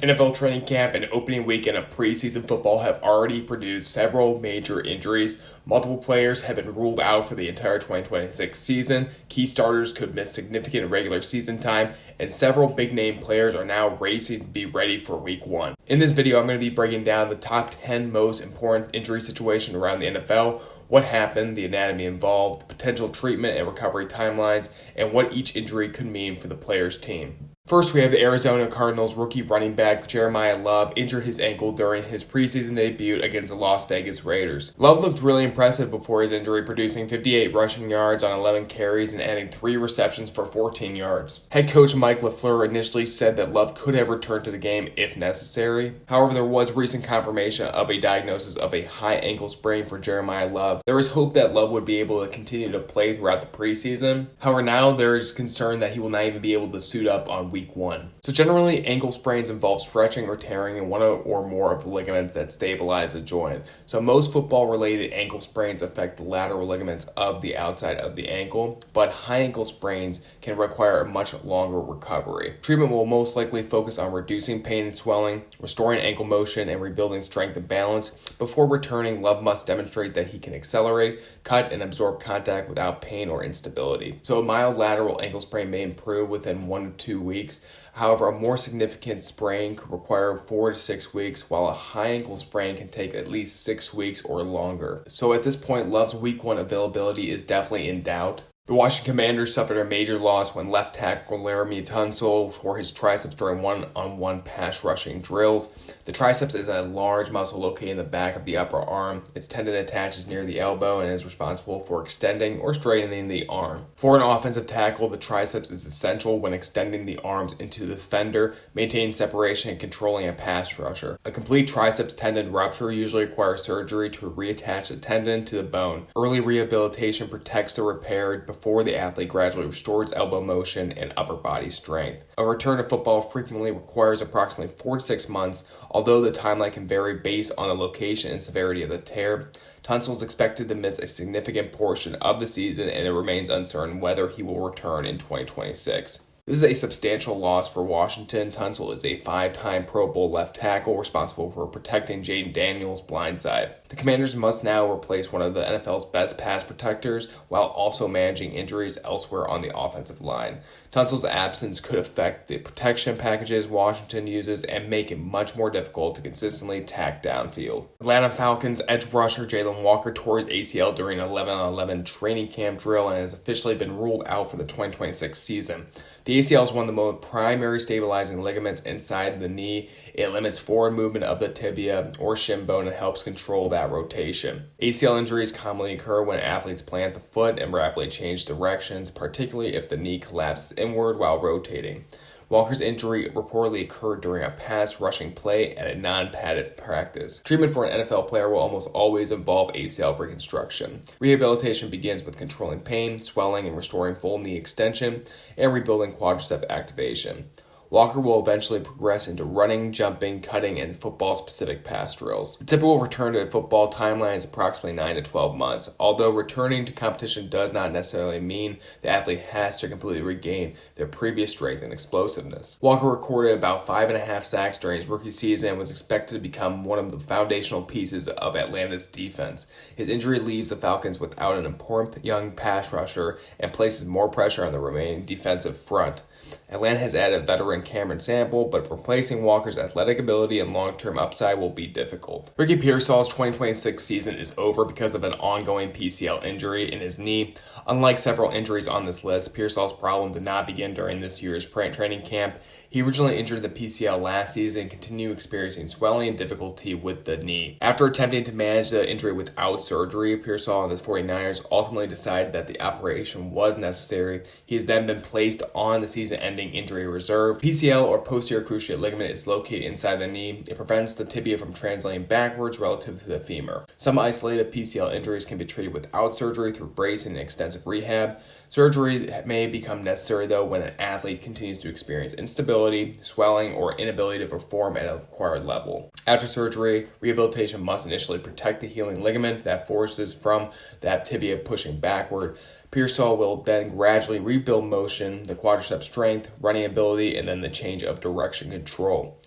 NFL training camp and opening weekend of preseason football have already produced several major injuries. Multiple players have been ruled out for the entire 2026 season. Key starters could miss significant regular season time, and several big-name players are now racing to be ready for week 1. In this video, I'm going to be breaking down the top 10 most important injury situations around the NFL, what happened, the anatomy involved, the potential treatment and recovery timelines, and what each injury could mean for the player's team. First, we have the Arizona Cardinals rookie running back Jeremiyah Love injured his ankle during his preseason debut against the Las Vegas Raiders. Love looked really impressive before his injury, producing 58 rushing yards on 11 carries and adding 3 receptions for 14 yards. Head coach Mike LaFleur initially said that Love could have returned to the game if necessary. However, there was recent confirmation of a diagnosis of a high ankle sprain for Jeremiyah Love. There was hope that Love would be able to continue to play throughout the preseason. However, now there is concern that he will not even be able to suit up on week 1. So generally, ankle sprains involve stretching or tearing in one or more of the ligaments that stabilize the joint. So most football-related ankle sprains affect the lateral ligaments of the outside of the ankle, but high ankle sprains can require a much longer recovery. Treatment will most likely focus on reducing pain and swelling, restoring ankle motion, and rebuilding strength and balance. Before returning, Love must demonstrate that he can accelerate, cut, and absorb contact without pain or instability. So a mild lateral ankle sprain may improve within 1 to 2 weeks. However, a more significant sprain could require 4 to 6 weeks, while a high ankle sprain can take at least 6 weeks or longer. So at this point, Love's week 1 availability is definitely in doubt. The Washington Commanders suffered a major loss when left tackle Laremy Tunsil tore his triceps during one-on-one pass rushing drills. The triceps is a large muscle located in the back of the upper arm. Its tendon attaches near the elbow and is responsible for extending or straightening the arm. For an offensive tackle, the triceps is essential when extending the arms into the defender, maintaining separation and controlling a pass rusher. A complete triceps tendon rupture usually requires surgery to reattach the tendon to the bone. Early rehabilitation protects the repaired before the athlete gradually restores elbow motion and upper body strength. A return to football frequently requires approximately 4 to 6 months, although the timeline can vary based on the location and severity of the tear. Tunsil is expected to miss a significant portion of the season, and it remains uncertain whether he will return in 2026. This is a substantial loss for Washington. Tunsil is a 5-time Pro Bowl left tackle responsible for protecting Jaden Daniels' blindside. The Commanders must now replace one of the NFL's best pass protectors while also managing injuries elsewhere on the offensive line. Tunsil's absence could affect the protection packages Washington uses and make it much more difficult to consistently tack downfield. Atlanta Falcons edge rusher Jalon Walker tore his ACL during an 11-on-11 training camp drill and has officially been ruled out for the 2026 season. The ACL is one of the most primary stabilizing ligaments inside the knee. It limits forward movement of the tibia or shin bone and helps control that rotation. ACL injuries commonly occur when athletes plant the foot and rapidly change directions, particularly if the knee collapses inward while rotating. Walker's injury reportedly occurred during a pass rushing play at a non-padded practice. Treatment for an NFL player will almost always involve ACL reconstruction. Rehabilitation begins with controlling pain, swelling, and restoring full knee extension, and rebuilding quadricep activation. Walker will eventually progress into running, jumping, cutting, and football-specific pass drills. The typical return to a football timeline is approximately 9 to 12 months, although returning to competition does not necessarily mean the athlete has to completely regain their previous strength and explosiveness. Walker recorded about 5.5 sacks during his rookie season and was expected to become one of the foundational pieces of Atlanta's defense. His injury leaves the Falcons without an important young pass rusher and places more pressure on the remaining defensive front. Atlanta has added veteran Cameron Sample, but replacing Walker's athletic ability and long-term upside will be difficult. Ricky Pearsall's 2026 season is over because of an ongoing PCL injury in his knee. Unlike several injuries on this list, Pearsall's problem did not begin during this year's training camp. He originally injured the PCL last season and continued experiencing swelling and difficulty with the knee. After attempting to manage the injury without surgery, Pearsall and the 49ers ultimately decided that the operation was necessary. He has then been placed on the season-ending injury reserve. PCL, or posterior cruciate ligament, is located inside the knee. It prevents the tibia from translating backwards relative to the femur. Some isolated PCL injuries can be treated without surgery through bracing and extensive rehab. Surgery may become necessary, though, when an athlete continues to experience instability, swelling, or inability to perform at a required level. After surgery, rehabilitation must initially protect the healing ligament that forces from that tibia pushing backward. Pearsall will then gradually rebuild motion, the quadricep strength, running ability, and then the change of direction control.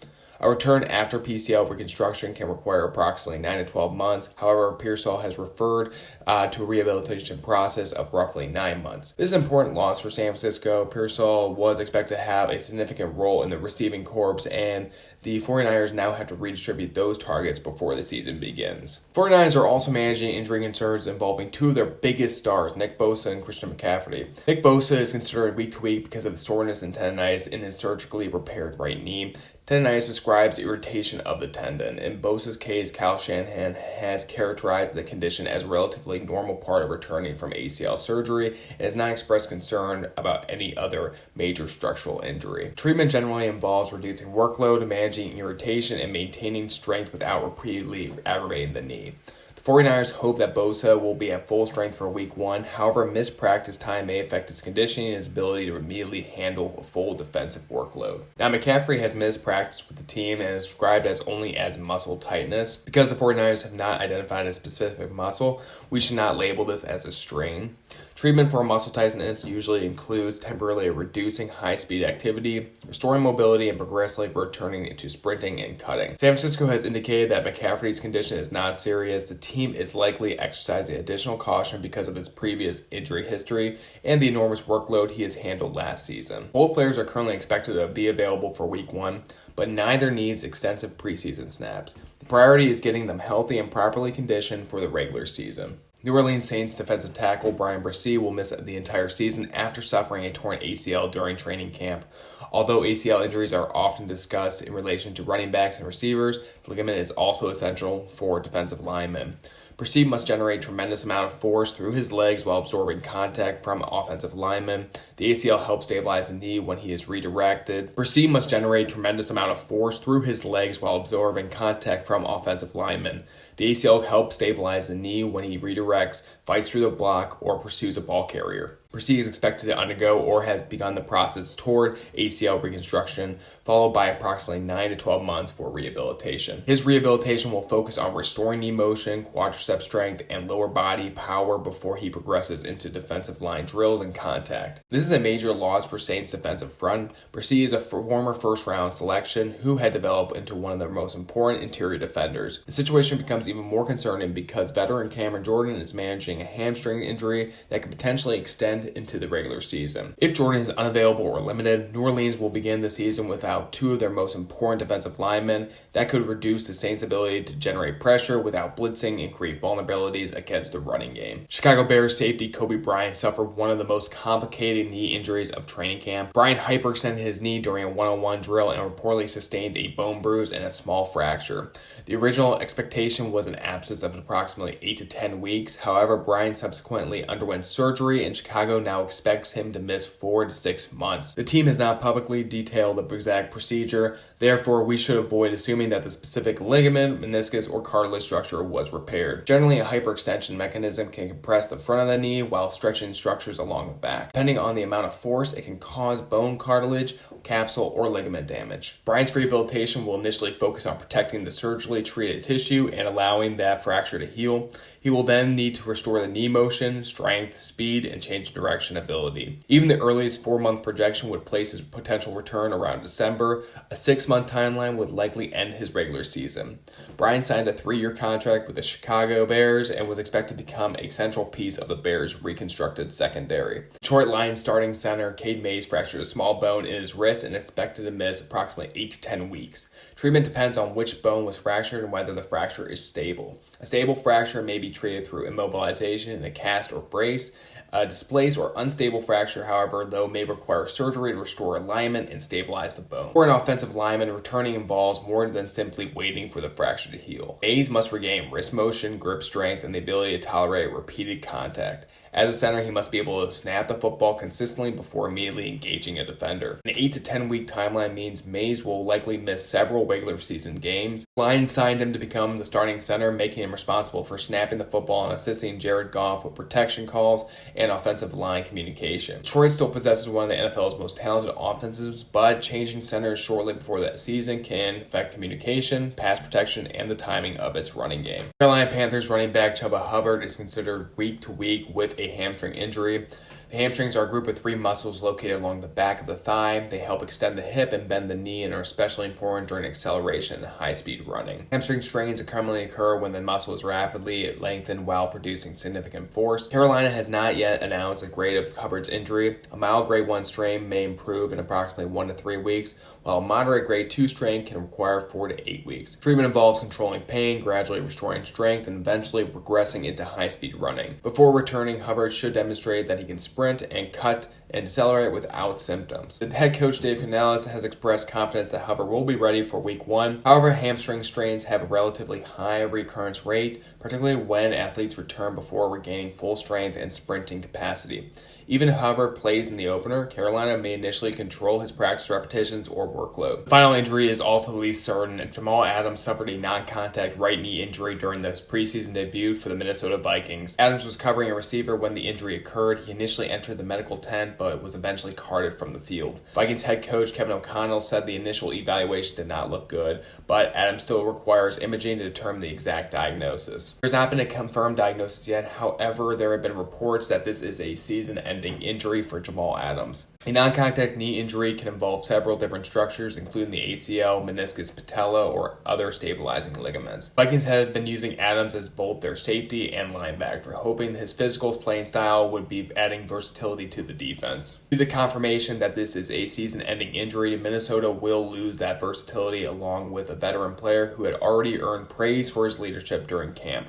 A return after PCL reconstruction can require approximately 9 to 12 months. However, Pearsall has referred to a rehabilitation process of roughly 9 months. This is an important loss for San Francisco. Pearsall was expected to have a significant role in the receiving corps, and the 49ers now have to redistribute those targets before the season begins. 49ers are also managing injury concerns involving two of their biggest stars, Nick Bosa and Christian McCaffrey. Nick Bosa is considered week to week because of the soreness and tendinitis in his surgically repaired right knee. Tendinitis describes irritation of the tendon. In Bosa's case, Kyle Shanahan has characterized the condition as a relatively normal part of returning from ACL surgery and has not expressed concern about any other major structural injury. Treatment generally involves reducing workload, managing irritation, and maintaining strength without repeatedly aggravating the knee. The 49ers hope that Bosa will be at full strength for week 1. However, missed practice time may affect his conditioning and his ability to immediately handle a full defensive workload. Now, McCaffrey has missed practice with the team and is described as only as muscle tightness. Because the 49ers have not identified a specific muscle, we should not label this as a strain. Treatment for muscle tightness usually includes temporarily reducing high-speed activity, restoring mobility, and progressively returning into sprinting and cutting. San Francisco has indicated that McCaffrey's condition is not serious. The team is likely exercising additional caution because of his previous injury history and the enormous workload he has handled last season. Both players are currently expected to be available for week 1, but neither needs extensive preseason snaps. The priority is getting them healthy and properly conditioned for the regular season. New Orleans Saints defensive tackle Bryan Bresee will miss the entire season after suffering a torn ACL during training camp. Although ACL injuries are often discussed in relation to running backs and receivers, the ligament is also essential for defensive linemen. Bresee must generate a tremendous amount of force through his legs while absorbing contact from offensive linemen. The ACL helps stabilize the knee when he is redirected. Bresee must generate a tremendous amount of force through his legs while absorbing contact from offensive linemen. The ACL helps stabilize the knee when he redirects, fights through the block, or pursues a ball carrier. Bresee is expected to undergo or has begun the process toward ACL reconstruction, followed by approximately 9 to 12 months for rehabilitation. His rehabilitation will focus on restoring knee motion, quadricep strength, and lower body power before he progresses into defensive line drills and contact. This is a major loss for Saints' defensive front. Bresee is a former first-round selection who had developed into one of their most important interior defenders. The situation becomes even more concerning because veteran Cameron Jordan is managing a hamstring injury that could potentially extend into the regular season. If Jordan is unavailable or limited, New Orleans will begin the season without two of their most important defensive linemen. That could reduce the Saints' ability to generate pressure without blitzing and create vulnerabilities against the running game. Chicago Bears safety Coby Bryant suffered one of the most complicated knee injuries of training camp. Bryant hyperextended his knee during a one-on-one drill and reportedly sustained a bone bruise and a small fracture. The original expectation was an absence of approximately 8 to 10 weeks. However, Bryant subsequently underwent surgery, and Chicago now expects him to miss 4 to 6 months. The team has not publicly detailed the exact procedure, therefore we should avoid assuming that the specific ligament, meniscus, or cartilage structure was repaired. Generally, a hyperextension mechanism can compress the front of the knee while stretching structures along the back. Depending on the amount of force, it can cause bone cartilage, capsule, or ligament damage. Bryant's rehabilitation will initially focus on protecting the surgically treated tissue and allowing that fracture to heal. He will then need to restore the knee motion, strength, speed, and change direction ability. Even the earliest 4-month projection would place his potential return around December. A 6-month timeline would likely end his regular season. Bryant signed a 3-year contract with the Chicago Bears and was expected to become a central piece of the Bears' reconstructed secondary. Detroit Lions starting center Cade Mays fractured a small bone in his wrist and is expected to miss approximately 8 to 10 weeks. Treatment depends on which bone was fractured and whether the fracture is stable. A stable fracture may be treated through immobilization in a cast or brace. A displaced or unstable fracture, however, though, may require surgery to restore alignment and stabilize the bone. For an offensive lineman, returning involves more than simply waiting for the fracture to heal. Mays must regain wrist motion, grip strength, and the ability to tolerate repeated contact. As a center, he must be able to snap the football consistently before immediately engaging a defender. An 8 to 10 week timeline means Mays will likely miss several regular season games. Lions signed him to become the starting center, making him responsible for snapping the football and assisting Jared Goff with protection calls and offensive line communication. Detroit still possesses one of the NFL's most talented offenses, but changing centers shortly before that season can affect communication, pass protection, and the timing of its running game. Carolina Panthers running back Chuba Hubbard is considered week to week with a hamstring injury. The hamstrings are a group of 3 muscles located along the back of the thigh. They help extend the hip and bend the knee and are especially important during acceleration and high-speed running. Hamstring strains commonly occur when the muscle is rapidly lengthened while producing significant force. Carolina has not yet announced a grade of Hubbard's injury. A mild grade 1 strain may improve in approximately 1 to 3 weeks, while a moderate grade 2 strain can require 4 to 8 weeks. Treatment involves controlling pain, gradually restoring strength, and eventually progressing into high-speed running. Before returning, Hubbard should demonstrate that he can sprint and cut and accelerate without symptoms. The head coach Dave Canales has expressed confidence that Hubbard will be ready for week 1. However, hamstring strains have a relatively high recurrence rate, particularly when athletes return before regaining full strength and sprinting capacity. Even if Hubbard plays in the opener, Carolina may initially control his practice repetitions or workload. The final injury is also the least certain. Jamal Adams suffered a non-contact right knee injury during the preseason debut for the Minnesota Vikings. Adams was covering a receiver when the injury occurred. He initially entered the medical tent, but was eventually carted from the field. Vikings head coach Kevin O'Connell said the initial evaluation did not look good, but Adams still requires imaging to determine the exact diagnosis. There's not been a confirmed diagnosis yet. However, there have been reports that this is a season-ending injury for Jamal Adams. A non-contact knee injury can involve several different structures, including the ACL, meniscus, patella, or other stabilizing ligaments. Vikings have been using Adams as both their safety and linebacker, hoping his physical playing style would be adding versatility to the defense. Due to the confirmation that this is a season-ending injury, Minnesota will lose that versatility along with a veteran player who had already earned praise for his leadership during camp.